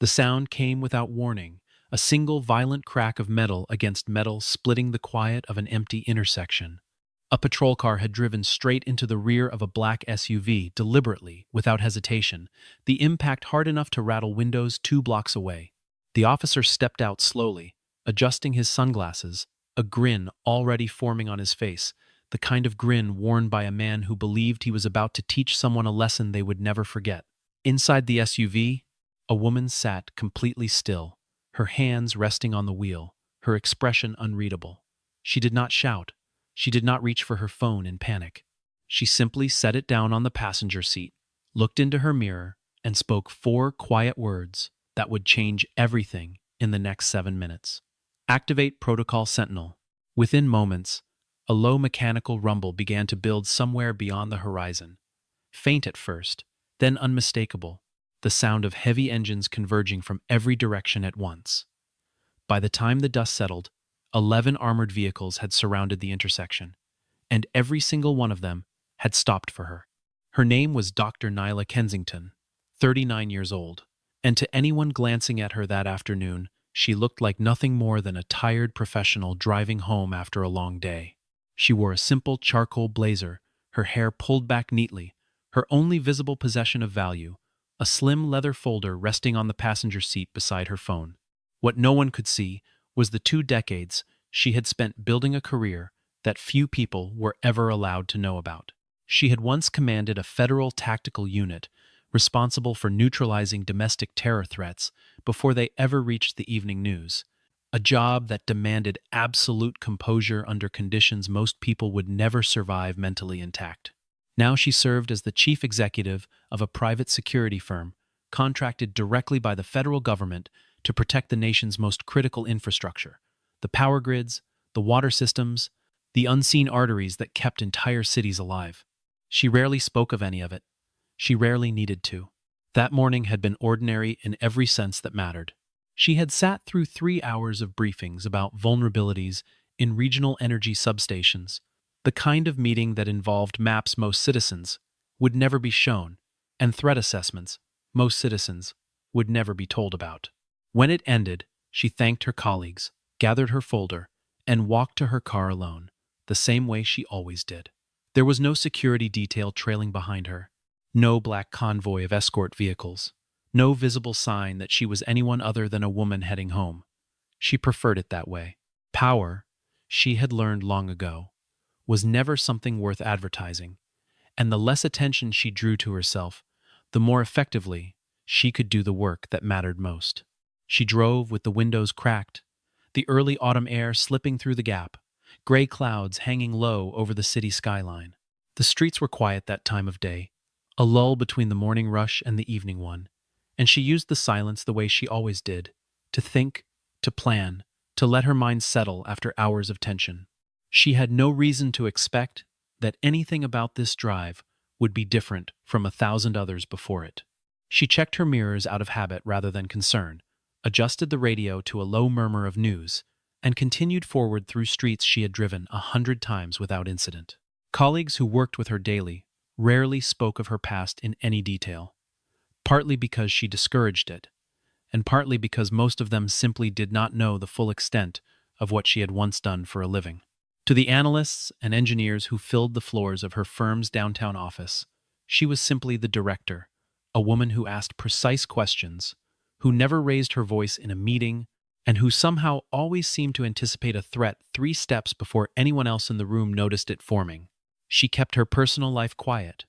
The sound came without warning, a single violent crack of metal against metal splitting the quiet of an empty intersection. A patrol car had driven straight into the rear of a black SUV, deliberately, without hesitation, the impact hard enough to rattle windows 2 blocks away. The officer stepped out slowly, adjusting his sunglasses, a grin already forming on his face, the kind of grin worn by a man who believed he was about to teach someone a lesson they would never forget. Inside the SUV, a woman sat completely still, her hands resting on the wheel, her expression unreadable. She did not shout. She did not reach for her phone in panic. She simply set it down on the passenger seat, looked into her mirror, and spoke 4 quiet words that would change everything in the next 7 minutes. Activate Protocol Sentinel. Within moments, a low mechanical rumble began to build somewhere beyond the horizon. Faint at first, then unmistakable, the sound of heavy engines converging from every direction at once. By the time the dust settled, 11 armored vehicles had surrounded the intersection, and every single one of them had stopped for her. Her name was Dr. Nyla Kensington, 39 years old, and to anyone glancing at her that afternoon, she looked like nothing more than a tired professional driving home after a long day. She wore a simple charcoal blazer, her hair pulled back neatly, her only visible possession of value, a slim leather folder resting on the passenger seat beside her phone. What no one could see was the 2 decades she had spent building a career that few people were ever allowed to know about. She had once commanded a federal tactical unit responsible for neutralizing domestic terror threats before they ever reached the evening news, a job that demanded absolute composure under conditions most people would never survive mentally intact. Now she served as the chief executive of a private security firm contracted directly by the federal government to protect the nation's most critical infrastructure, the power grids, the water systems, the unseen arteries that kept entire cities alive. She rarely spoke of any of it. She rarely needed to. That morning had been ordinary in every sense that mattered. She had sat through 3 hours of briefings about vulnerabilities in regional energy substations, the kind of meeting that involved maps most citizens would never be shown, and threat assessments most citizens would never be told about. When it ended, she thanked her colleagues, gathered her folder, and walked to her car alone, the same way she always did. There was no security detail trailing behind her, no black convoy of escort vehicles, no visible sign that she was anyone other than a woman heading home. She preferred it that way. Power, she had learned long ago, was never something worth advertising, and the less attention she drew to herself, the more effectively she could do the work that mattered most. She drove with the windows cracked, the early autumn air slipping through the gap, gray clouds hanging low over the city skyline. The streets were quiet that time of day, a lull between the morning rush and the evening one, and she used the silence the way she always did, to think, to plan, to let her mind settle after hours of tension. She had no reason to expect that anything about this drive would be different from 1,000 others before it. She checked her mirrors out of habit rather than concern, adjusted the radio to a low murmur of news, and continued forward through streets she had driven 100 times without incident. Colleagues who worked with her daily rarely spoke of her past in any detail, partly because she discouraged it, and partly because most of them simply did not know the full extent of what she had once done for a living. To the analysts and engineers who filled the floors of her firm's downtown office, she was simply the director, a woman who asked precise questions, who never raised her voice in a meeting, and who somehow always seemed to anticipate a threat 3 steps before anyone else in the room noticed it forming. She kept her personal life quiet,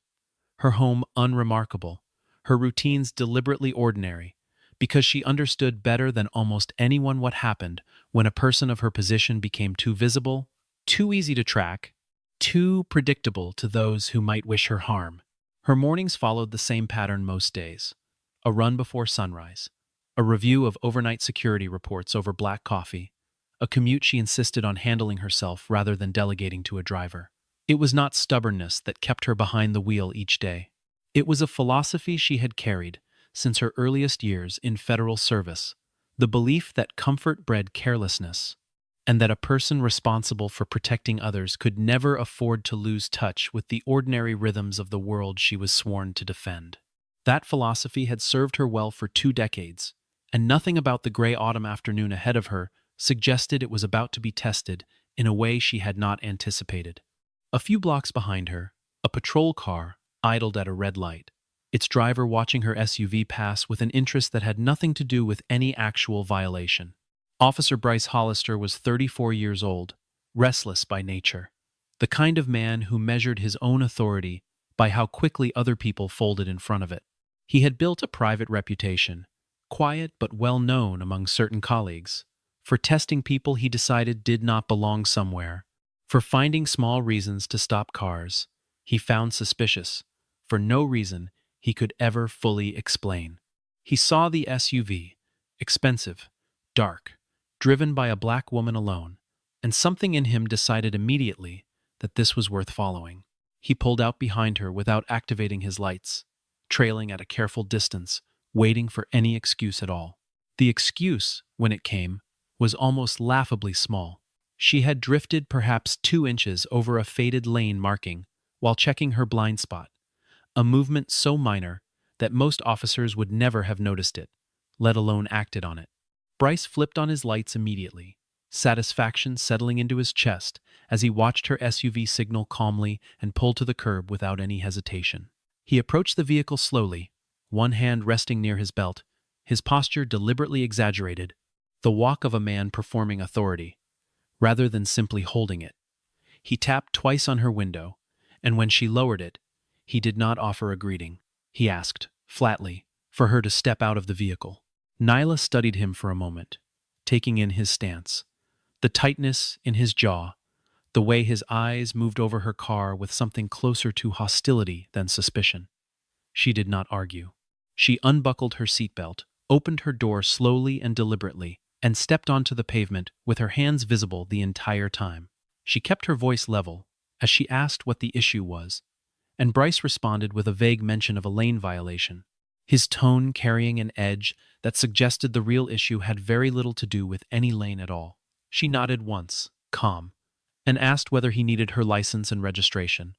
her home unremarkable, her routines deliberately ordinary, because she understood better than almost anyone what happened when a person of her position became too visible, too easy to track, too predictable to those who might wish her harm. Her mornings followed the same pattern most days: a run before sunrise, a review of overnight security reports over black coffee, a commute she insisted on handling herself rather than delegating to a driver. It was not stubbornness that kept her behind the wheel each day. It was a philosophy she had carried since her earliest years in federal service, the belief that comfort bred carelessness, and that a person responsible for protecting others could never afford to lose touch with the ordinary rhythms of the world she was sworn to defend. That philosophy had served her well for 2 decades, and nothing about the gray autumn afternoon ahead of her suggested it was about to be tested in a way she had not anticipated. A few blocks behind her, a patrol car idled at a red light, its driver watching her SUV pass with an interest that had nothing to do with any actual violation. Officer Bryce Hollister was 34 years old, restless by nature, the kind of man who measured his own authority by how quickly other people folded in front of it. He had built a private reputation, quiet but well known among certain colleagues, for testing people he decided did not belong somewhere, for finding small reasons to stop cars he found suspicious, for no reason he could ever fully explain. He saw the SUV, expensive, dark, driven by a black woman alone, and something in him decided immediately that this was worth following. He pulled out behind her without activating his lights, trailing at a careful distance, waiting for any excuse at all. The excuse, when it came, was almost laughably small. She had drifted perhaps 2 inches over a faded lane marking while checking her blind spot, a movement so minor that most officers would never have noticed it, let alone acted on it. Bryce flipped on his lights immediately, satisfaction settling into his chest as he watched her SUV signal calmly and pull to the curb without any hesitation. He approached the vehicle slowly, one hand resting near his belt, his posture deliberately exaggerated, the walk of a man performing authority, rather than simply holding it. He tapped twice on her window, and when she lowered it, he did not offer a greeting. He asked, flatly, for her to step out of the vehicle. Nyla studied him for a moment, taking in his stance, the tightness in his jaw, the way his eyes moved over her car with something closer to hostility than suspicion. She did not argue. She unbuckled her seatbelt, opened her door slowly and deliberately, and stepped onto the pavement with her hands visible the entire time. She kept her voice level as she asked what the issue was, and Bryce responded with a vague mention of a lane violation, his tone carrying an edge that suggested the real issue had very little to do with any lane at all. She nodded once, calm, and asked whether he needed her license and registration,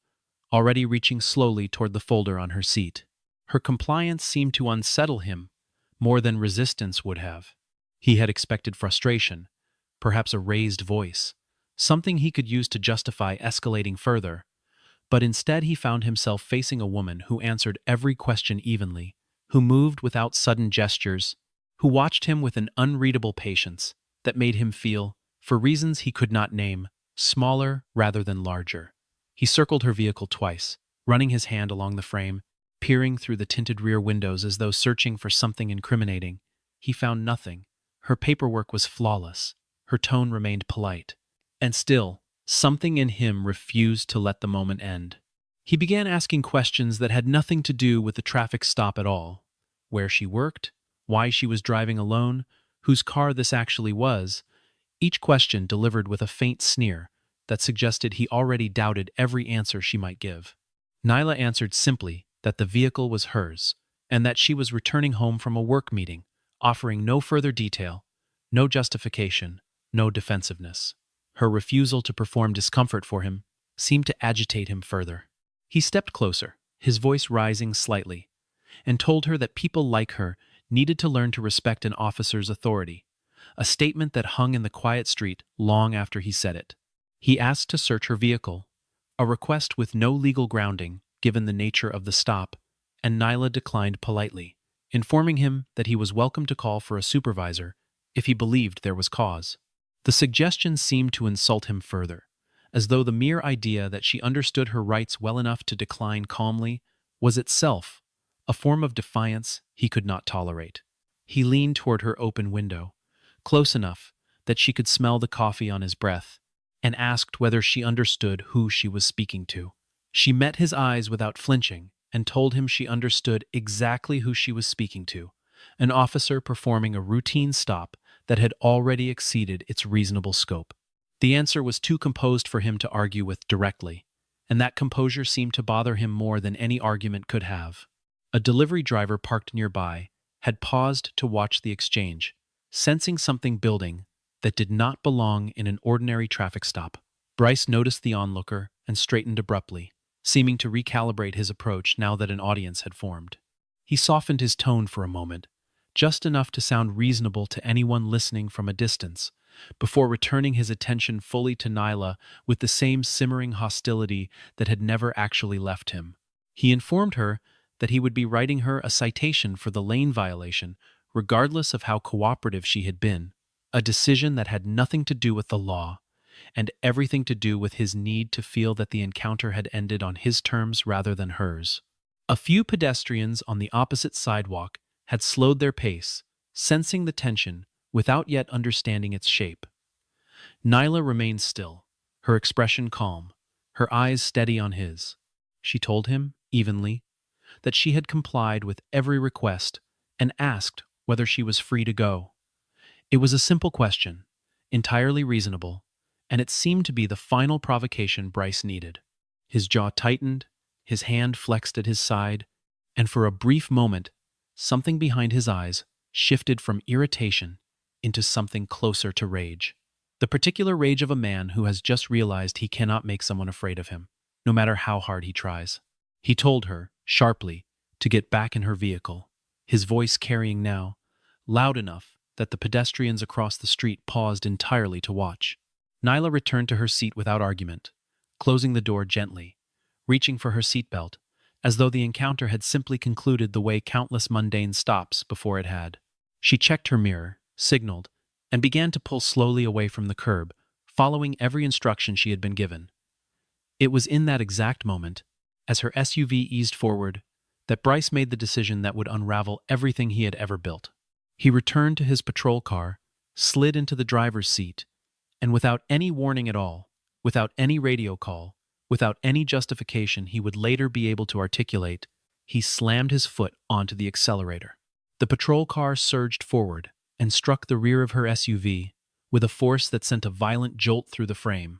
already reaching slowly toward the folder on her seat. Her compliance seemed to unsettle him more than resistance would have. He had expected frustration, perhaps a raised voice, something he could use to justify escalating further, but instead he found himself facing a woman who answered every question evenly, who moved without sudden gestures, who watched him with an unreadable patience that made him feel, for reasons he could not name, smaller rather than larger. He circled her vehicle twice, running his hand along the frame, peering through the tinted rear windows as though searching for something incriminating. He found nothing. Her paperwork was flawless. Her tone remained polite. And still, something in him refused to let the moment end. He began asking questions that had nothing to do with the traffic stop at all. Where she worked, why she was driving alone, whose car this actually was, each question delivered with a faint sneer that suggested he already doubted every answer she might give. Nyla answered simply that the vehicle was hers, and that she was returning home from a work meeting, offering no further detail, no justification, no defensiveness. Her refusal to perform discomfort for him seemed to agitate him further. He stepped closer, his voice rising slightly, and told her that people like her needed to learn to respect an officer's authority, a statement that hung in the quiet street long after he said it. He asked to search her vehicle, a request with no legal grounding given the nature of the stop, and Nyla declined politely, informing him that he was welcome to call for a supervisor if he believed there was cause. The suggestion seemed to insult him further, as though the mere idea that she understood her rights well enough to decline calmly was itself a form of defiance he could not tolerate. He leaned toward her open window, close enough that she could smell the coffee on his breath, and asked whether she understood who she was speaking to. She met his eyes without flinching and told him she understood exactly who she was speaking to, an officer performing a routine stop that had already exceeded its reasonable scope. The answer was too composed for him to argue with directly, and that composure seemed to bother him more than any argument could have. A delivery driver parked nearby had paused to watch the exchange, sensing something building that did not belong in an ordinary traffic stop. Bryce noticed the onlooker and straightened abruptly, seeming to recalibrate his approach now that an audience had formed. He softened his tone for a moment, just enough to sound reasonable to anyone listening from a distance, before returning his attention fully to Nyla with the same simmering hostility that had never actually left him. He informed her that he would be writing her a citation for the lane violation, regardless of how cooperative she had been, a decision that had nothing to do with the law, and everything to do with his need to feel that the encounter had ended on his terms rather than hers. A few pedestrians on the opposite sidewalk had slowed their pace, sensing the tension without yet understanding its shape. Nyla remained still, her expression calm, her eyes steady on his. She told him, evenly, that she had complied with every request and asked whether she was free to go. It was a simple question, entirely reasonable, and it seemed to be the final provocation Bryce needed. His jaw tightened, his hand flexed at his side, and for a brief moment, something behind his eyes shifted from irritation into something closer to rage. The particular rage of a man who has just realized he cannot make someone afraid of him, no matter how hard he tries. He told her, sharply, to get back in her vehicle, his voice carrying now, loud enough that the pedestrians across the street paused entirely to watch. Nyla returned to her seat without argument, closing the door gently, reaching for her seatbelt, as though the encounter had simply concluded the way countless mundane stops before it had. She checked her mirror, signaled, and began to pull slowly away from the curb, following every instruction she had been given. It was in that exact moment, as her SUV eased forward, that Bryce made the decision that would unravel everything he had ever built. He returned to his patrol car, slid into the driver's seat, and without any warning at all, without any radio call, without any justification he would later be able to articulate, he slammed his foot onto the accelerator. The patrol car surged forward and struck the rear of her SUV with a force that sent a violent jolt through the frame,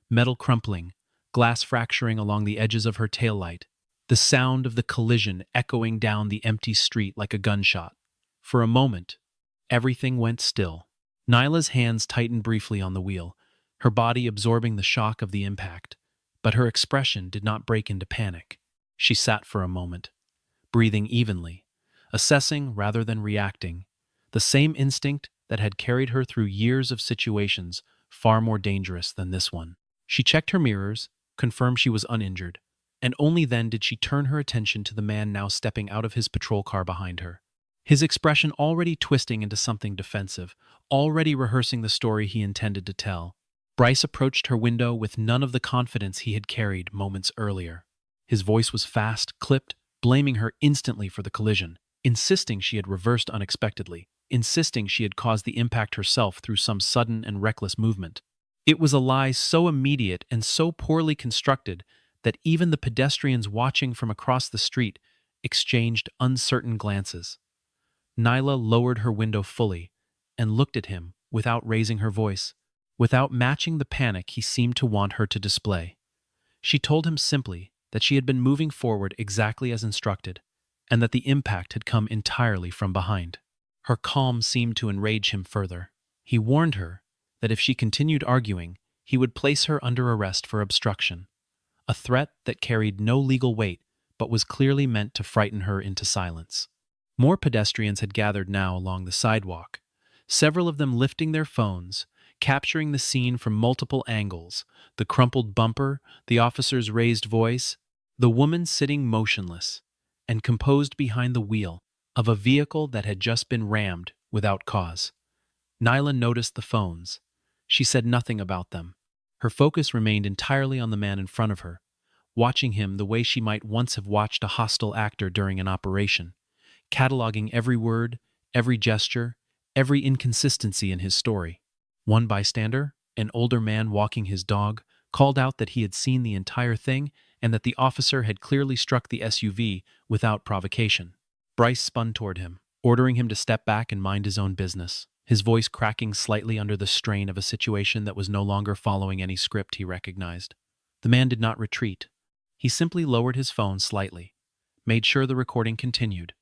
metal crumpling, glass fracturing along the edges of her taillight, the sound of the collision echoing down the empty street like a gunshot. For a moment, everything went still. Nyla's hands tightened briefly on the wheel, her body absorbing the shock of the impact, but her expression did not break into panic. She sat for a moment, breathing evenly, assessing rather than reacting, the same instinct that had carried her through years of situations far more dangerous than this one. She checked her mirrors, confirmed she was uninjured, and only then did she turn her attention to the man now stepping out of his patrol car behind her. His expression already twisting into something defensive, already rehearsing the story he intended to tell. Bryce approached her window with none of the confidence he had carried moments earlier. His voice was fast, clipped, blaming her instantly for the collision, insisting she had reversed unexpectedly, insisting she had caused the impact herself through some sudden and reckless movement. It was a lie so immediate and so poorly constructed that even the pedestrians watching from across the street exchanged uncertain glances. Nyla lowered her window fully and looked at him without raising her voice, without matching the panic he seemed to want her to display. She told him simply that she had been moving forward exactly as instructed, and that the impact had come entirely from behind. Her calm seemed to enrage him further. He warned her that if she continued arguing, he would place her under arrest for obstruction, a threat that carried no legal weight but was clearly meant to frighten her into silence. More pedestrians had gathered now along the sidewalk, several of them lifting their phones, capturing the scene from multiple angles, the crumpled bumper, the officer's raised voice, the woman sitting motionless and composed behind the wheel of a vehicle that had just been rammed without cause. Nyla noticed the phones. She said nothing about them. Her focus remained entirely on the man in front of her, watching him the way she might once have watched a hostile actor during an operation, cataloging every word, every gesture, every inconsistency in his story. One bystander, an older man walking his dog, called out that he had seen the entire thing and that the officer had clearly struck the SUV without provocation. Bryce spun toward him, ordering him to step back and mind his own business, his voice cracking slightly under the strain of a situation that was no longer following any script he recognized. The man did not retreat. He simply lowered his phone slightly, made sure the recording continued,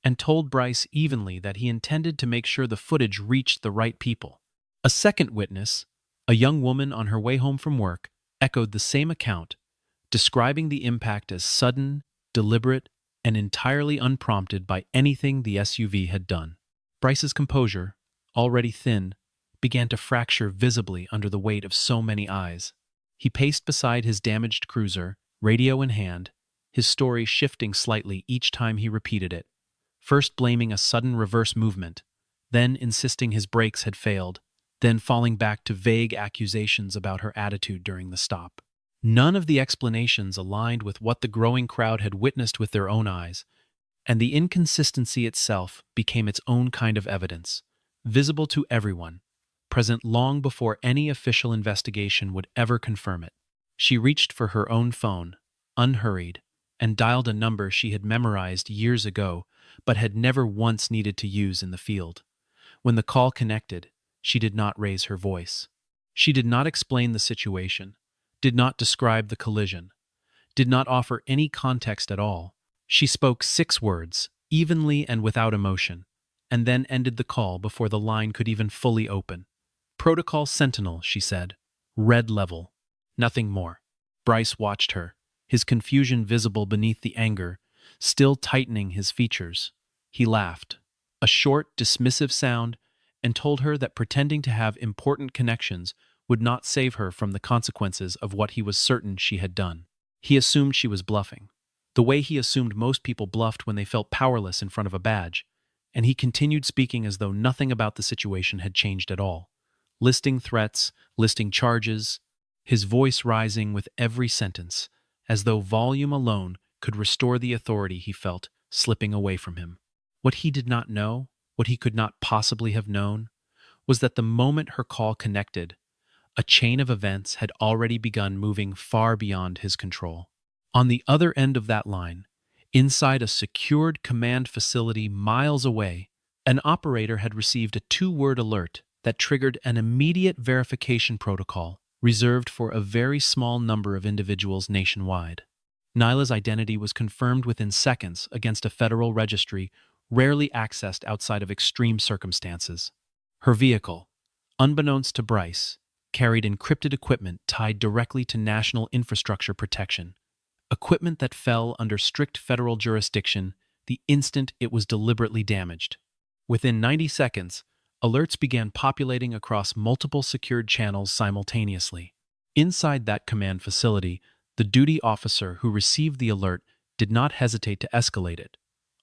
and told Bryce evenly that he intended to make sure the footage reached the right people. A second witness, a young woman on her way home from work, echoed the same account, describing the impact as sudden, deliberate, and entirely unprompted by anything the SUV had done. Bryce's composure, already thin, began to fracture visibly under the weight of so many eyes. He paced beside his damaged cruiser, radio in hand, his story shifting slightly each time he repeated it, first blaming a sudden reverse movement, then insisting his brakes had failed, then falling back to vague accusations about her attitude during the stop. None of the explanations aligned with what the growing crowd had witnessed with their own eyes, and the inconsistency itself became its own kind of evidence, visible to everyone, present long before any official investigation would ever confirm it. She reached for her own phone, unhurried, and dialed a number she had memorized years ago but had never once needed to use in the field. When the call connected, she did not raise her voice. She did not explain the situation, did not describe the collision, did not offer any context at all. She spoke 6 words, evenly and without emotion, and then ended the call before the line could even fully open. "Protocol Sentinel," she said. "Red level." Nothing more. Bryce watched her, his confusion visible beneath the anger, still tightening his features. He laughed, a short, dismissive sound, and told her that pretending to have important connections would not save her from the consequences of what he was certain she had done. He assumed she was bluffing, the way he assumed most people bluffed when they felt powerless in front of a badge, and he continued speaking as though nothing about the situation had changed at all, listing threats, listing charges, his voice rising with every sentence, as though volume alone could restore the authority he felt slipping away from him. What he did not know, what he could not possibly have known, was that the moment her call connected, a chain of events had already begun moving far beyond his control. On the other end of that line, inside a secured command facility miles away, an operator had received a 2-word alert that triggered an immediate verification protocol reserved for a very small number of individuals nationwide. Nyla's identity was confirmed within seconds against a federal registry rarely accessed outside of extreme circumstances. Her vehicle, unbeknownst to Bryce, carried encrypted equipment tied directly to national infrastructure protection, equipment that fell under strict federal jurisdiction the instant it was deliberately damaged. Within 90 seconds, alerts began populating across multiple secured channels simultaneously. Inside that command facility, the duty officer who received the alert did not hesitate to escalate it,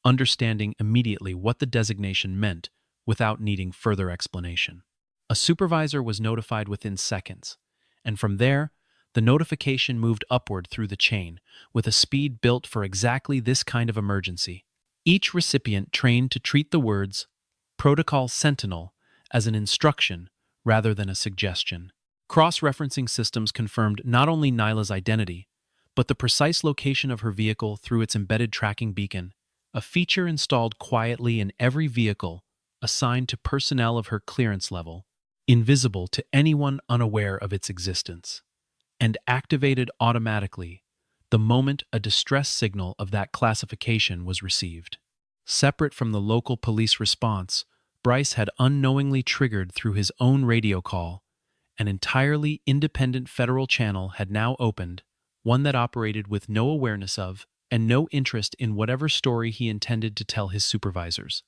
understanding immediately what the designation meant without needing further explanation. A supervisor was notified within seconds, and from there, the notification moved upward through the chain with a speed built for exactly this kind of emergency. Each recipient trained to treat the words "Protocol Sentinel" as an instruction rather than a suggestion. Cross-referencing systems confirmed not only Nyla's identity, but the precise location of her vehicle through its embedded tracking beacon, a feature installed quietly in every vehicle assigned to personnel of her clearance level, invisible to anyone unaware of its existence, and activated automatically the moment a distress signal of that classification was received. Separate from the local police response, Bryce had unknowingly triggered through his own radio call. An entirely independent federal channel had now opened, one that operated with no awareness of and no interest in whatever story he intended to tell his supervisors.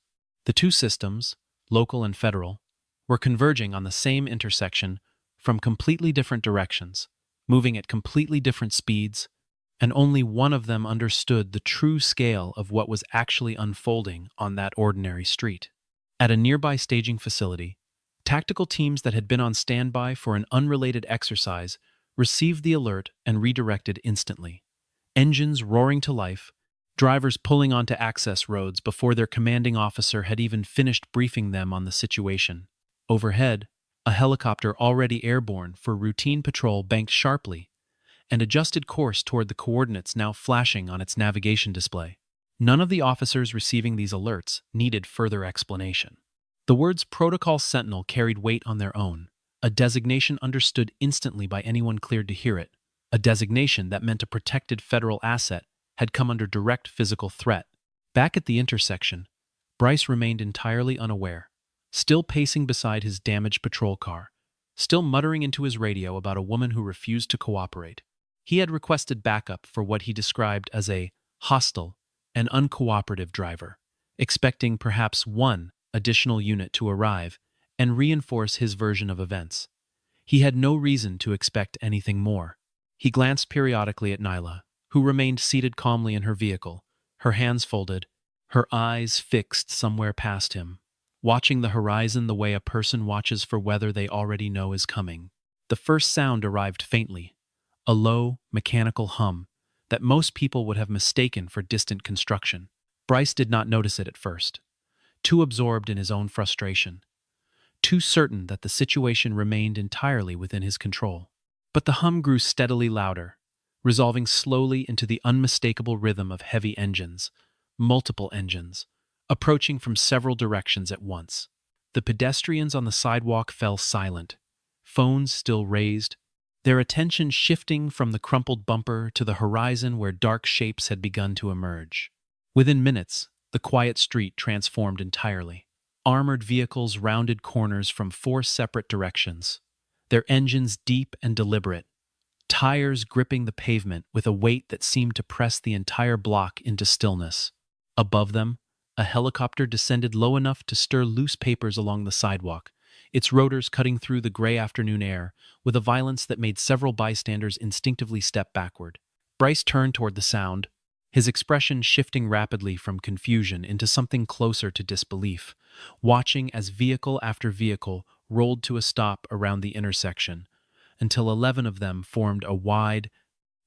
The two systems, local and federal, were converging on the same intersection from completely different directions, moving at completely different speeds, and only one of them understood the true scale of what was actually unfolding on that ordinary street. At a nearby staging facility, tactical teams that had been on standby for an unrelated exercise received the alert and redirected instantly. Engines roaring to life, drivers pulling onto access roads before their commanding officer had even finished briefing them on the situation. Overhead, a helicopter already airborne for routine patrol banked sharply and adjusted course toward the coordinates now flashing on its navigation display. None of the officers receiving these alerts needed further explanation. The words Protocol Sentinel carried weight on their own, a designation understood instantly by anyone cleared to hear it, a designation that meant a protected federal asset had come under direct physical threat. Back at the intersection, Bryce remained entirely unaware, still pacing beside his damaged patrol car, still muttering into his radio about a woman who refused to cooperate. He had requested backup for what he described as a hostile and uncooperative driver, expecting perhaps one additional unit to arrive and reinforce his version of events. He had no reason to expect anything more. He glanced periodically at Nyla, who remained seated calmly in her vehicle, her hands folded, her eyes fixed somewhere past him, watching the horizon the way a person watches for weather they already know is coming. The first sound arrived faintly, a low, mechanical hum that most people would have mistaken for distant construction. Bryce did not notice it at first, too absorbed in his own frustration, too certain that the situation remained entirely within his control. But the hum grew steadily louder, resolving slowly into the unmistakable rhythm of heavy engines, multiple engines, approaching from several directions at once. The pedestrians on the sidewalk fell silent, phones still raised, their attention shifting from the crumpled bumper to the horizon where dark shapes had begun to emerge. Within minutes, the quiet street transformed entirely. Armored vehicles rounded corners from 4 separate directions, their engines deep and deliberate, tires gripping the pavement with a weight that seemed to press the entire block into stillness. Above them, a helicopter descended low enough to stir loose papers along the sidewalk, its rotors cutting through the gray afternoon air with a violence that made several bystanders instinctively step backward. Bryce turned toward the sound, his expression shifting rapidly from confusion into something closer to disbelief, watching as vehicle after vehicle rolled to a stop around the intersection, until 11 of them formed a wide,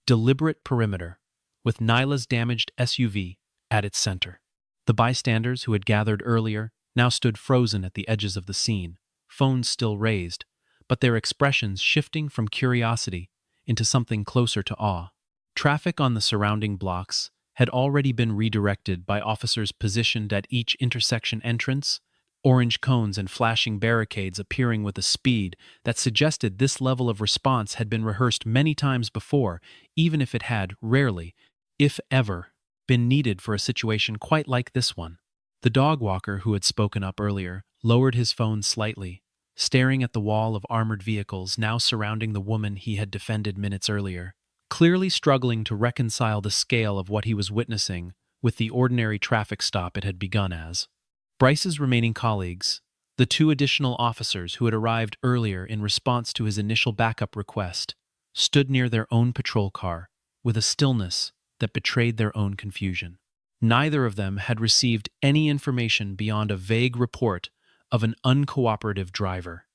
deliberate perimeter, with Nyla's damaged SUV at its center. The bystanders who had gathered earlier now stood frozen at the edges of the scene, phones still raised, but their expressions shifting from curiosity into something closer to awe. Traffic on the surrounding blocks had already been redirected by officers positioned at each intersection entrance, orange cones and flashing barricades appearing with a speed that suggested this level of response had been rehearsed many times before, even if it had rarely, if ever, been needed for a situation quite like this one. The dog walker who had spoken up earlier lowered his phone slightly, staring at the wall of armored vehicles now surrounding the woman he had defended minutes earlier, clearly struggling to reconcile the scale of what he was witnessing with the ordinary traffic stop it had begun as. Bryce's remaining colleagues, the 2 additional officers who had arrived earlier in response to his initial backup request, stood near their own patrol car with a stillness that betrayed their own confusion. Neither of them had received any information beyond a vague report of an uncooperative driver,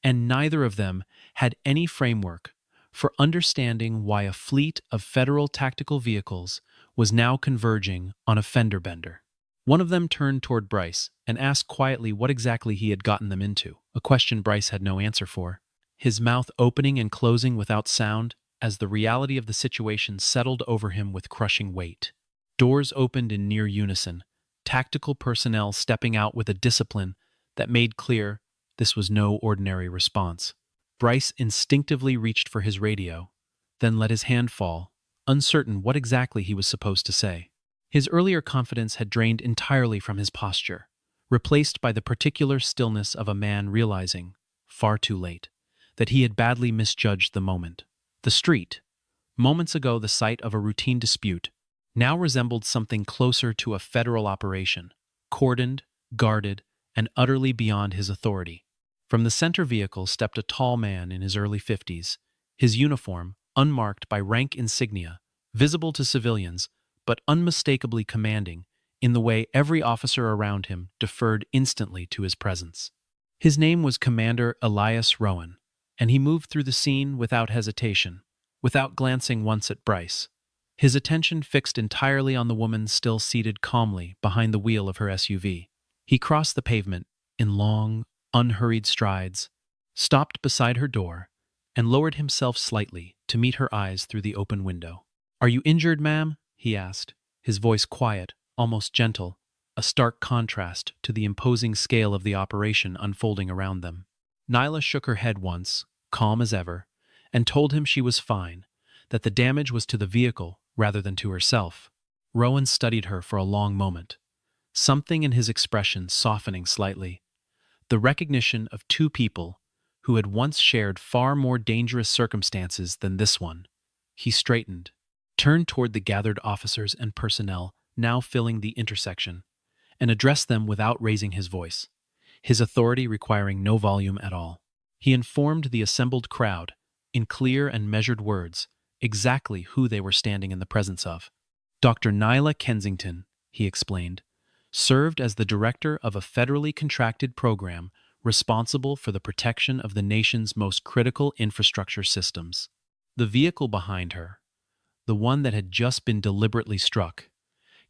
and neither of them had any framework for understanding why a fleet of federal tactical vehicles was now converging on a fender bender. One of them turned toward Bryce and asked quietly what exactly he had gotten them into, a question Bryce had no answer for, his mouth opening and closing without sound as the reality of the situation settled over him with crushing weight. Doors opened in near unison, tactical personnel stepping out with a discipline that made clear this was no ordinary response. Bryce instinctively reached for his radio, then let his hand fall, uncertain what exactly he was supposed to say. His earlier confidence had drained entirely from his posture, replaced by the particular stillness of a man realizing, far too late, that he had badly misjudged the moment. The street, moments ago the site of a routine dispute, now resembled something closer to a federal operation, cordoned, guarded, and utterly beyond his authority. From the center vehicle stepped a tall man in his early 50s, his uniform, unmarked by rank insignia, visible to civilians, but unmistakably commanding in the way every officer around him deferred instantly to his presence. His name was Commander Elias Rowan, and he moved through the scene without hesitation, without glancing once at Bryce, his attention fixed entirely on the woman still seated calmly behind the wheel of her SUV. He crossed the pavement in long, unhurried strides, stopped beside her door, and lowered himself slightly to meet her eyes through the open window. "Are you injured, ma'am?" he asked, his voice quiet, almost gentle, a stark contrast to the imposing scale of the operation unfolding around them. Nyla shook her head once, calm as ever, and told him she was fine, that the damage was to the vehicle rather than to herself. Rowan studied her for a long moment, something in his expression softening slightly, the recognition of 2 people who had once shared far more dangerous circumstances than this one. He straightened, turned toward the gathered officers and personnel now filling the intersection, and addressed them without raising his voice, his authority requiring no volume at all. He informed the assembled crowd, in clear and measured words, exactly who they were standing in the presence of. Dr. Nyla Kensington, he explained, served as the director of a federally contracted program responsible for the protection of the nation's most critical infrastructure systems. The vehicle behind her, the one that had just been deliberately struck,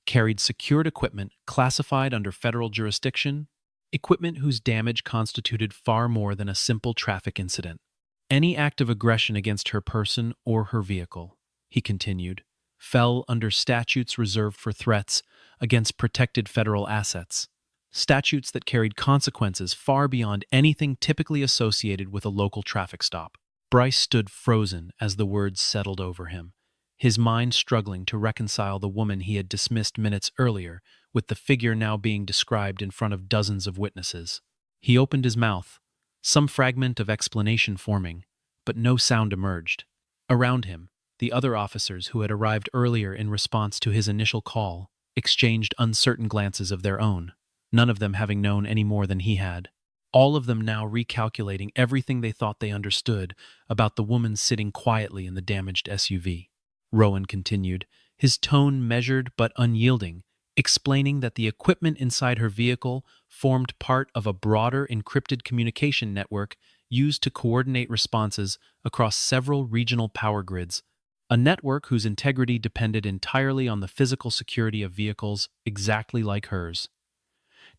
carried secured equipment classified under federal jurisdiction, equipment whose damage constituted far more than a simple traffic incident. Any act of aggression against her person or her vehicle, he continued, fell under statutes reserved for threats against protected federal assets, statutes that carried consequences far beyond anything typically associated with a local traffic stop. Bryce stood frozen as the words settled over him, his mind struggling to reconcile the woman he had dismissed minutes earlier with the figure now being described in front of dozens of witnesses. He opened his mouth, some fragment of explanation forming, but no sound emerged. Around him, the other officers who had arrived earlier in response to his initial call exchanged uncertain glances of their own, none of them having known any more than he had. All of them now recalculating everything they thought they understood about the woman sitting quietly in the damaged SUV. Rowan continued, his tone measured but unyielding, explaining that the equipment inside her vehicle formed part of a broader encrypted communication network used to coordinate responses across several regional power grids, a network whose integrity depended entirely on the physical security of vehicles exactly like hers.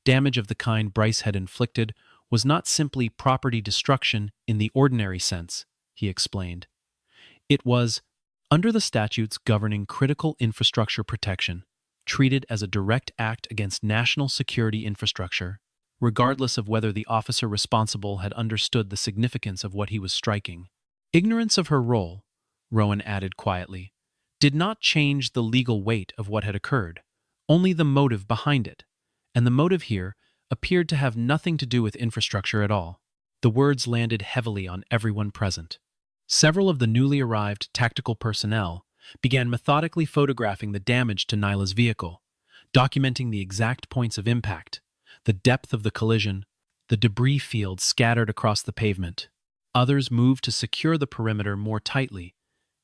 Damage of the kind Bryce had inflicted was not simply property destruction in the ordinary sense, he explained. It was, under the statutes governing critical infrastructure protection, treated as a direct act against national security infrastructure, regardless of whether the officer responsible had understood the significance of what he was striking. Ignorance of her role, Rowan added quietly, did not change the legal weight of what had occurred, only the motive behind it, and the motive here appeared to have nothing to do with infrastructure at all. The words landed heavily on everyone present. Several of the newly arrived tactical personnel began methodically photographing the damage to Nyla's vehicle, documenting the exact points of impact, the depth of the collision, the debris field scattered across the pavement. Others moved to secure the perimeter more tightly,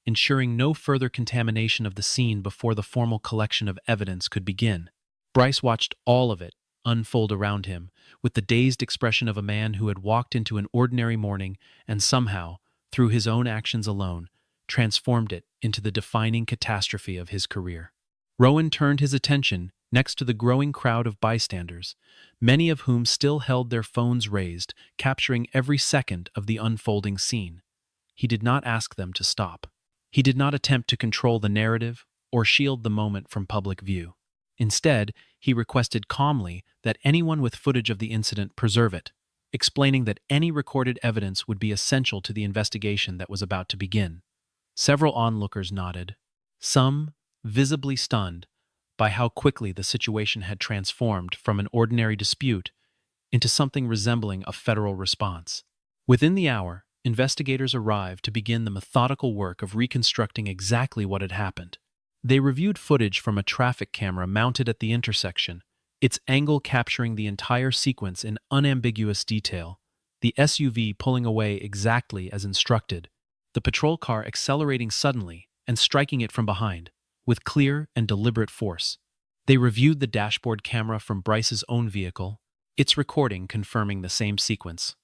ensuring no further contamination of the scene before the formal collection of evidence could begin. Bryce watched all of it unfold around him, with the dazed expression of a man who had walked into an ordinary morning and somehow, through his own actions alone, transformed it into the defining catastrophe of his career. Rowan turned his attention next to the growing crowd of bystanders, many of whom still held their phones raised, capturing every second of the unfolding scene. He did not ask them to stop. He did not attempt to control the narrative or shield the moment from public view. Instead, he requested calmly that anyone with footage of the incident preserve it, explaining that any recorded evidence would be essential to the investigation that was about to begin. Several onlookers nodded, some visibly stunned by how quickly the situation had transformed from an ordinary dispute into something resembling a federal response. Within the hour, investigators arrived to begin the methodical work of reconstructing exactly what had happened. They reviewed footage from a traffic camera mounted at the intersection, its angle capturing the entire sequence in unambiguous detail, the SUV pulling away exactly as instructed, the patrol car accelerating suddenly and striking it from behind, with clear and deliberate force. They reviewed the dashboard camera from Bryce's own vehicle, its recording confirming the same sequence,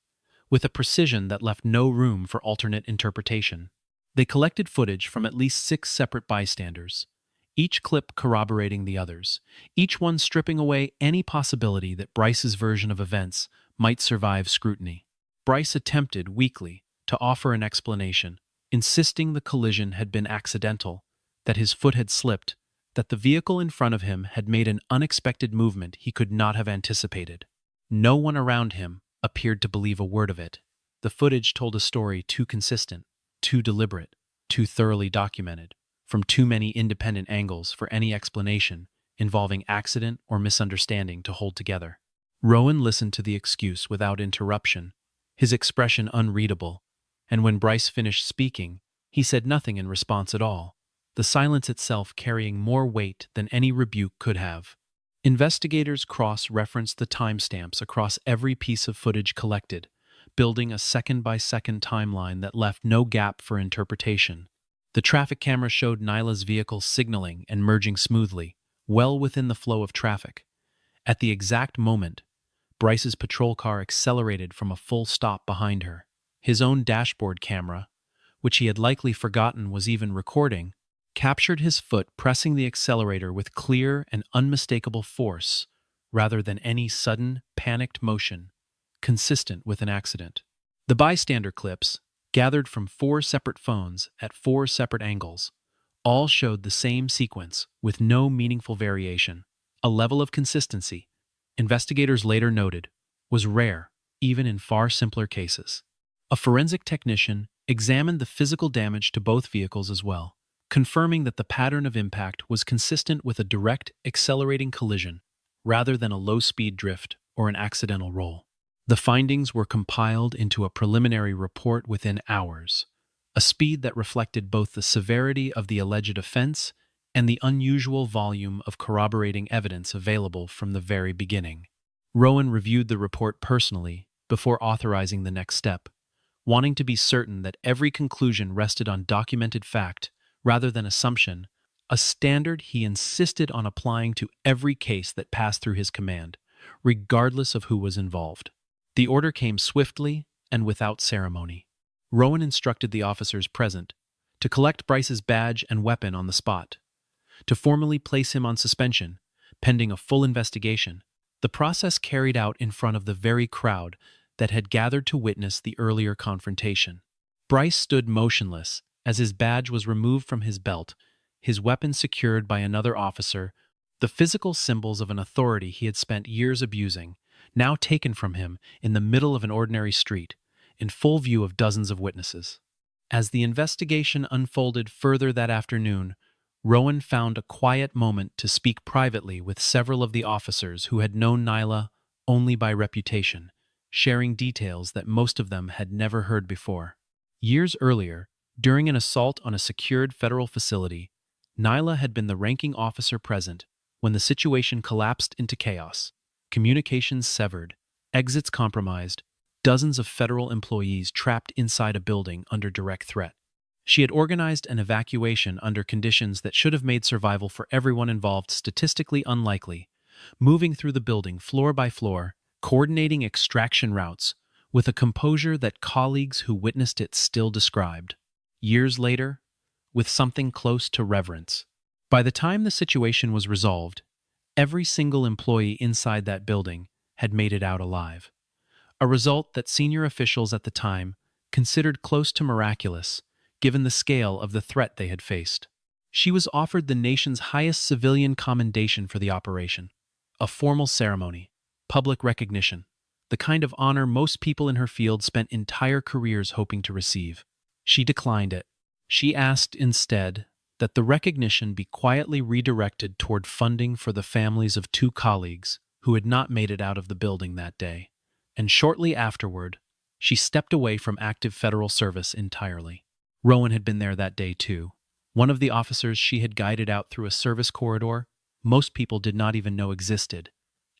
with a precision that left no room for alternate interpretation. They collected footage from at least 6 separate bystanders, each clip corroborating the others, each one stripping away any possibility that Bryce's version of events might survive scrutiny. Bryce attempted, weakly, to offer an explanation, insisting the collision had been accidental, that his foot had slipped, that the vehicle in front of him had made an unexpected movement he could not have anticipated. No one around him appeared to believe a word of it. The footage told a story too consistent, too deliberate, too thoroughly documented, from too many independent angles for any explanation involving accident or misunderstanding to hold together. Rowan listened to the excuse without interruption, his expression unreadable, and when Bryce finished speaking, he said nothing in response at all, the silence itself carrying more weight than any rebuke could have. Investigators cross-referenced the timestamps across every piece of footage collected, building a second-by-second timeline that left no gap for interpretation. The traffic camera showed Nyla's vehicle signaling and merging smoothly, well within the flow of traffic. At the exact moment, Bryce's patrol car accelerated from a full stop behind her. His own dashboard camera, which he had likely forgotten was even recording, captured his foot pressing the accelerator with clear and unmistakable force, rather than any sudden, panicked motion, consistent with an accident. The bystander clips, gathered from 4 separate phones at 4 separate angles, all showed the same sequence with no meaningful variation. A level of consistency, investigators later noted, was rare, even in far simpler cases. A forensic technician examined the physical damage to both vehicles as well, confirming that the pattern of impact was consistent with a direct, accelerating collision, rather than a low-speed drift or an accidental roll. The findings were compiled into a preliminary report within hours, a speed that reflected both the severity of the alleged offense and the unusual volume of corroborating evidence available from the very beginning. Rowan reviewed the report personally before authorizing the next step, wanting to be certain that every conclusion rested on documented fact rather than assumption, a standard he insisted on applying to every case that passed through his command, regardless of who was involved. The order came swiftly and without ceremony. Rowan instructed the officers present to collect Bryce's badge and weapon on the spot, to formally place him on suspension, pending a full investigation, the process carried out in front of the very crowd that had gathered to witness the earlier confrontation. Bryce stood motionless as his badge was removed from his belt, his weapon secured by another officer, the physical symbols of an authority he had spent years abusing, now taken from him in the middle of an ordinary street, in full view of dozens of witnesses. As the investigation unfolded further that afternoon, Rowan found a quiet moment to speak privately with several of the officers who had known Nyla only by reputation, sharing details that most of them had never heard before. Years earlier, during an assault on a secured federal facility, Nyla had been the ranking officer present when the situation collapsed into chaos, communications severed, exits compromised, dozens of federal employees trapped inside a building under direct threat. She had organized an evacuation under conditions that should have made survival for everyone involved statistically unlikely, moving through the building floor by floor, coordinating extraction routes, with a composure that colleagues who witnessed it still described. Years later, with something close to reverence. By the time the situation was resolved, every single employee inside that building had made it out alive, a result that senior officials at the time considered close to miraculous, given the scale of the threat they had faced. She was offered the nation's highest civilian commendation for the operation, a formal ceremony, public recognition, the kind of honor most people in her field spent entire careers hoping to receive. She declined it. She asked instead that the recognition be quietly redirected toward funding for the families of 2 colleagues who had not made it out of the building that day. And shortly afterward, she stepped away from active federal service entirely. Rowan had been there that day too. One of the officers she had guided out through a service corridor most people did not even know existed,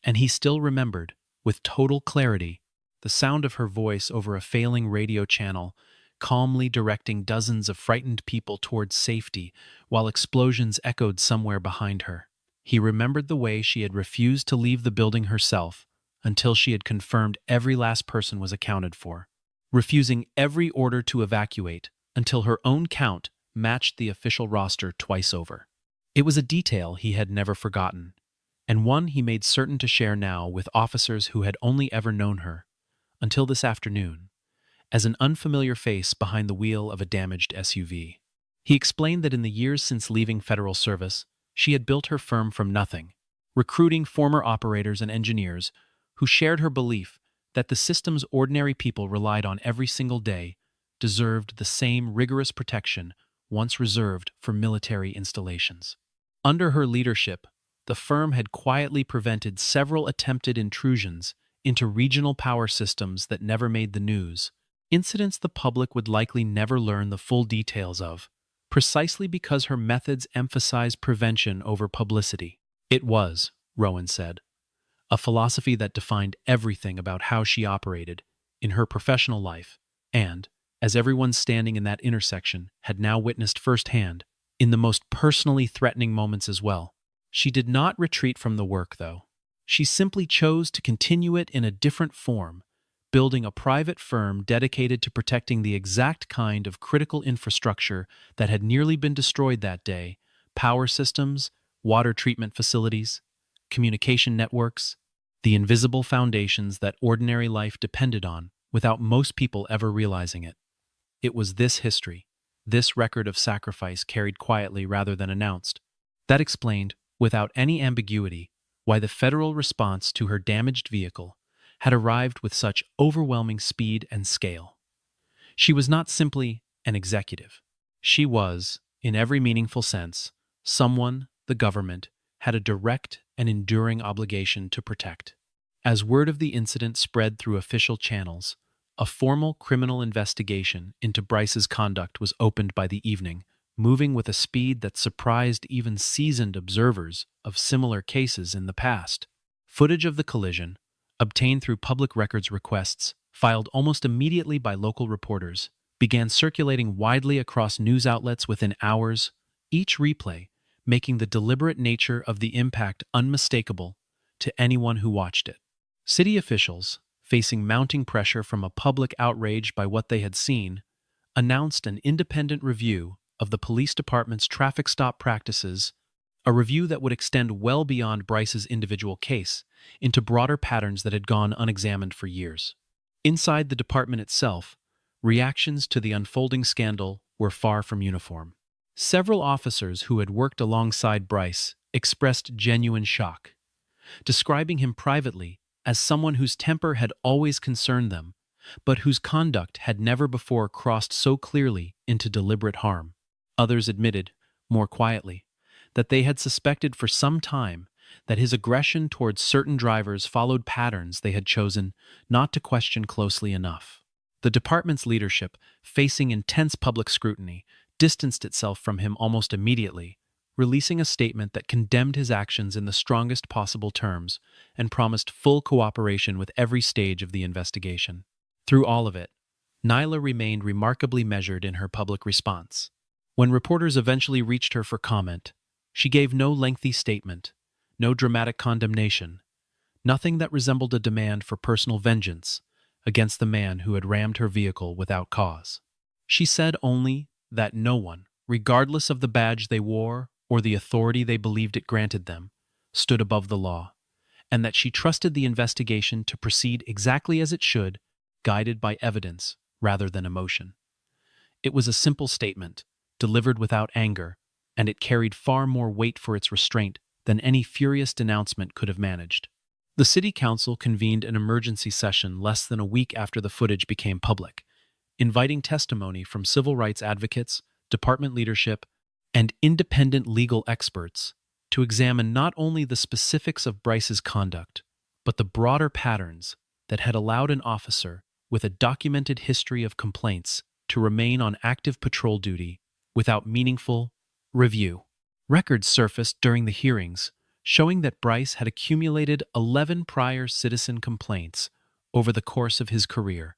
and he still remembered, with total clarity, the sound of her voice over a failing radio channel, calmly directing dozens of frightened people towards safety while explosions echoed somewhere behind her. He remembered the way she had refused to leave the building herself until she had confirmed every last person was accounted for, refusing every order to evacuate until her own count matched the official roster twice over. It was a detail he had never forgotten, and one he made certain to share now with officers who had only ever known her, until this afternoon, as an unfamiliar face behind the wheel of a damaged SUV. He explained that in the years since leaving federal service, she had built her firm from nothing, recruiting former operators and engineers who shared her belief that the system's ordinary people relied on every single day deserved the same rigorous protection once reserved for military installations. Under her leadership, the firm had quietly prevented several attempted intrusions into regional power systems that never made the news, incidents the public would likely never learn the full details of, precisely because her methods emphasized prevention over publicity. It was, Rowan said, a philosophy that defined everything about how she operated in her professional life and, as everyone standing in that intersection had now witnessed firsthand, in the most personally threatening moments as well. She did not retreat from the work, though. She simply chose to continue it in a different form, building a private firm dedicated to protecting the exact kind of critical infrastructure that had nearly been destroyed that day: power systems, water treatment facilities, communication networks, the invisible foundations that ordinary life depended on without most people ever realizing it. It was this history, this record of sacrifice carried quietly rather than announced, that explained, without any ambiguity, why the federal response to her damaged vehicle had arrived with such overwhelming speed and scale. She was not simply an executive. She was, in every meaningful sense, someone the government had a direct and enduring obligation to protect. As word of the incident spread through official channels, a formal criminal investigation into Bryce's conduct was opened by the evening, moving with a speed that surprised even seasoned observers of similar cases in the past. Footage of the collision, obtained through public records requests, filed almost immediately by local reporters, began circulating widely across news outlets within hours, each replay making the deliberate nature of the impact unmistakable to anyone who watched it. City officials, facing mounting pressure from a public outrage by what they had seen, announced an independent review of the police department's traffic stop practices, a review that would extend well beyond Bryce's individual case into broader patterns that had gone unexamined for years. Inside the department itself, reactions to the unfolding scandal were far from uniform. Several officers who had worked alongside Bryce expressed genuine shock, describing him privately as someone whose temper had always concerned them, but whose conduct had never before crossed so clearly into deliberate harm. Others admitted, more quietly, that they had suspected for some time that his aggression towards certain drivers followed patterns they had chosen not to question closely enough. The department's leadership, facing intense public scrutiny, distanced itself from him almost immediately, releasing a statement that condemned his actions in the strongest possible terms and promised full cooperation with every stage of the investigation. Through all of it, Nyla remained remarkably measured in her public response. When reporters eventually reached her for comment, she gave no lengthy statement, no dramatic condemnation, nothing that resembled a demand for personal vengeance against the man who had rammed her vehicle without cause. She said only that no one, regardless of the badge they wore or the authority they believed it granted them, stood above the law, and that she trusted the investigation to proceed exactly as it should, guided by evidence rather than emotion. It was a simple statement, delivered without anger, and it carried far more weight for its restraint than any furious denouncement could have managed. The city council convened an emergency session less than a week after the footage became public, inviting testimony from civil rights advocates, department leadership, and independent legal experts to examine not only the specifics of Bryce's conduct, but the broader patterns that had allowed an officer with a documented history of complaints to remain on active patrol duty without meaningful review. Records surfaced during the hearings showing that Bryce had accumulated 11 prior citizen complaints over the course of his career,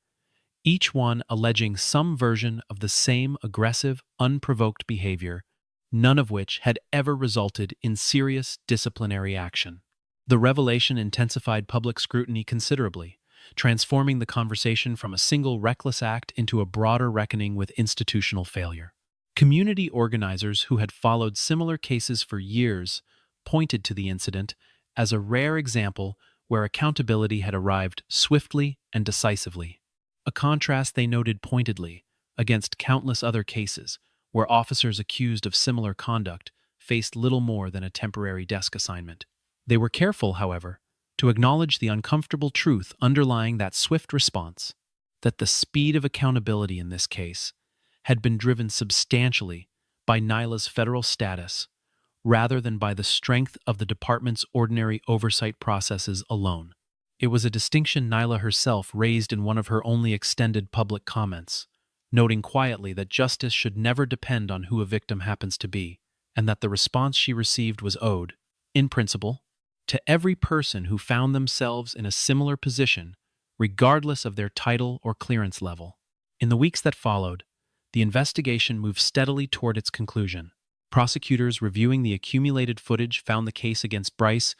each one alleging some version of the same aggressive, unprovoked behavior, none of which had ever resulted in serious disciplinary action. The revelation intensified public scrutiny considerably, transforming the conversation from a single reckless act into a broader reckoning with institutional failure. Community organizers who had followed similar cases for years pointed to the incident as a rare example where accountability had arrived swiftly and decisively, a contrast they noted pointedly against countless other cases where officers accused of similar conduct faced little more than a temporary desk assignment. They were careful, however, to acknowledge the uncomfortable truth underlying that swift response, that the speed of accountability in this case had been driven substantially by Nyla's federal status rather than by the strength of the department's ordinary oversight processes alone. It was a distinction Nyla herself raised in one of her only extended public comments, noting quietly that justice should never depend on who a victim happens to be, and that the response she received was owed, in principle, to every person who found themselves in a similar position, regardless of their title or clearance level. In the weeks that followed, the investigation moved steadily toward its conclusion. Prosecutors reviewing the accumulated footage found the case against Bryce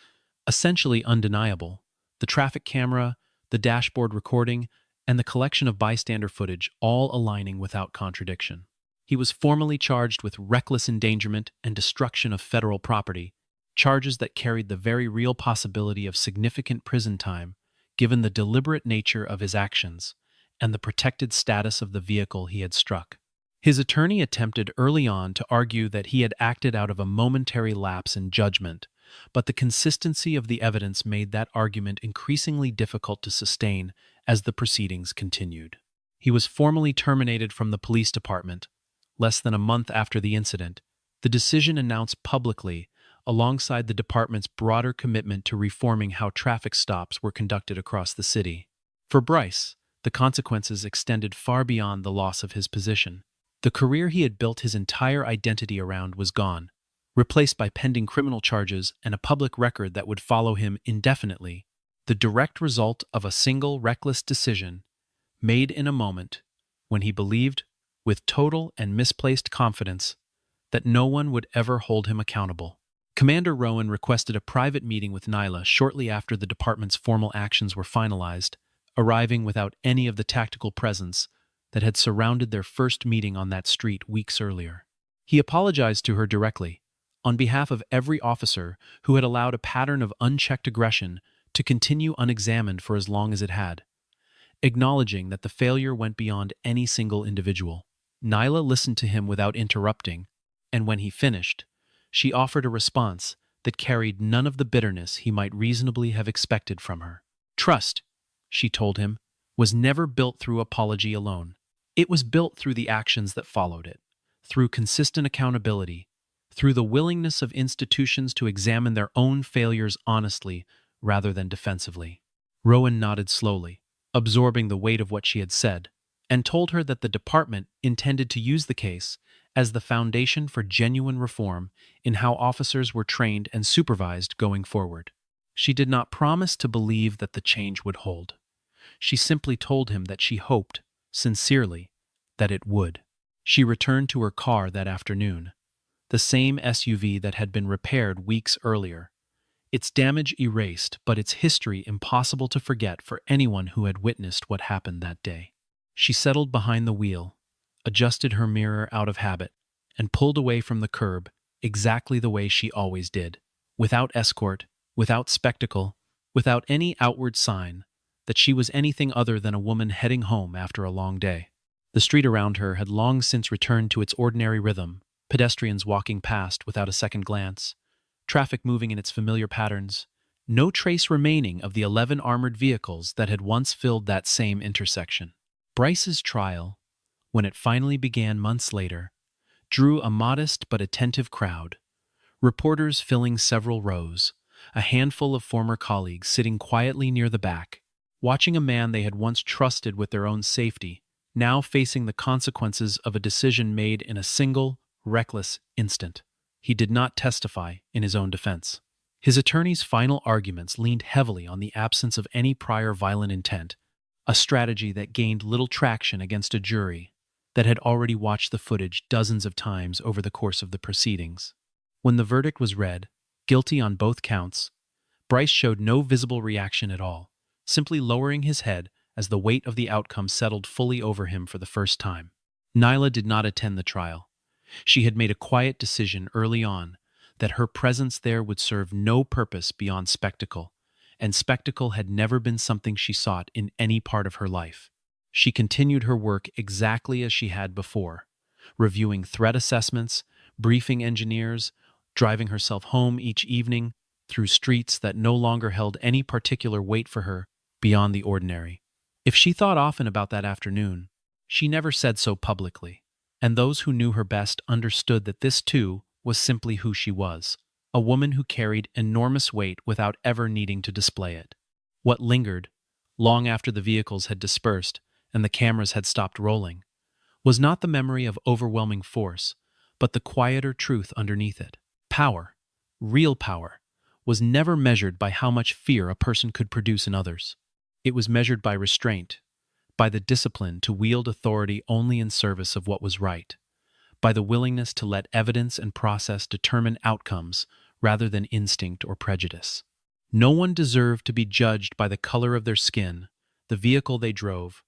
essentially undeniable. The traffic camera, the dashboard recording, and the collection of bystander footage all aligning without contradiction. He was formally charged with reckless endangerment and destruction of federal property, charges that carried the very real possibility of significant prison time, given the deliberate nature of his actions and the protected status of the vehicle he had struck. His attorney attempted early on to argue that he had acted out of a momentary lapse in judgment, but the consistency of the evidence made that argument increasingly difficult to sustain as the proceedings continued. He was formally terminated from the police department less than a month after the incident, the decision announced publicly alongside the department's broader commitment to reforming how traffic stops were conducted across the city. For Bryce, the consequences extended far beyond the loss of his position. The career he had built his entire identity around was gone, replaced by pending criminal charges and a public record that would follow him indefinitely, the direct result of a single reckless decision made in a moment when he believed, with total and misplaced confidence, that no one would ever hold him accountable. Commander Rowan requested a private meeting with Nyla shortly after the department's formal actions were finalized, arriving without any of the tactical presence that had surrounded their first meeting on that street weeks earlier. He apologized to her directly, on behalf of every officer who had allowed a pattern of unchecked aggression to continue unexamined for as long as it had, acknowledging that the failure went beyond any single individual. Nyla listened to him without interrupting, and when he finished, she offered a response that carried none of the bitterness he might reasonably have expected from her. Trust, she told him, was never built through apology alone. It was built through the actions that followed it, through consistent accountability, through the willingness of institutions to examine their own failures honestly rather than defensively. Rowan nodded slowly, absorbing the weight of what she had said, and told her that the department intended to use the case as the foundation for genuine reform in how officers were trained and supervised going forward. She did not promise to believe that the change would hold. She simply told him that she hoped, sincerely, that it would. She returned to her car that afternoon, the same SUV that had been repaired weeks earlier, its damage erased but its history impossible to forget for anyone who had witnessed what happened that day. She settled behind the wheel, adjusted her mirror out of habit, and pulled away from the curb exactly the way she always did, without escort, without spectacle, without any outward sign that she was anything other than a woman heading home after a long day. The street around her had long since returned to its ordinary rhythm, pedestrians walking past without a second glance, traffic moving in its familiar patterns, no trace remaining of the 11 armored vehicles that had once filled that same intersection. Bryce's trial, when it finally began months later, drew a modest but attentive crowd, reporters filling several rows, a handful of former colleagues sitting quietly near the back, watching a man they had once trusted with their own safety, now facing the consequences of a decision made in a single, reckless instant. He did not testify in his own defense. His attorney's final arguments leaned heavily on the absence of any prior violent intent, a strategy that gained little traction against a jury that had already watched the footage dozens of times over the course of the proceedings. When the verdict was read, guilty on both counts, Bryce showed no visible reaction at all, simply lowering his head as the weight of the outcome settled fully over him for the first time. Nyla did not attend the trial. She had made a quiet decision early on that her presence there would serve no purpose beyond spectacle, and spectacle had never been something she sought in any part of her life. She continued her work exactly as she had before, reviewing threat assessments, briefing engineers, driving herself home each evening through streets that no longer held any particular weight for her beyond the ordinary. If she thought often about that afternoon, she never said so publicly, and those who knew her best understood that this too was simply who she was, a woman who carried enormous weight without ever needing to display it. What lingered, long after the vehicles had dispersed and the cameras had stopped rolling, was not the memory of overwhelming force, but the quieter truth underneath it. Power, real power, was never measured by how much fear a person could produce in others. It was measured by restraint, by the discipline to wield authority only in service of what was right, by the willingness to let evidence and process determine outcomes rather than instinct or prejudice. No one deserved to be judged by the color of their skin, the vehicle they drove,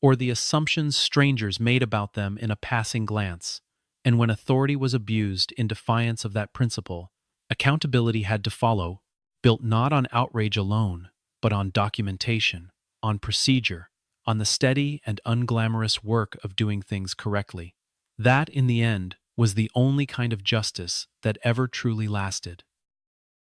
or the assumptions strangers made about them in a passing glance. And when authority was abused in defiance of that principle, accountability had to follow, built not on outrage alone, but on documentation, on procedure, on the steady and unglamorous work of doing things correctly. That, in the end, was the only kind of justice that ever truly lasted.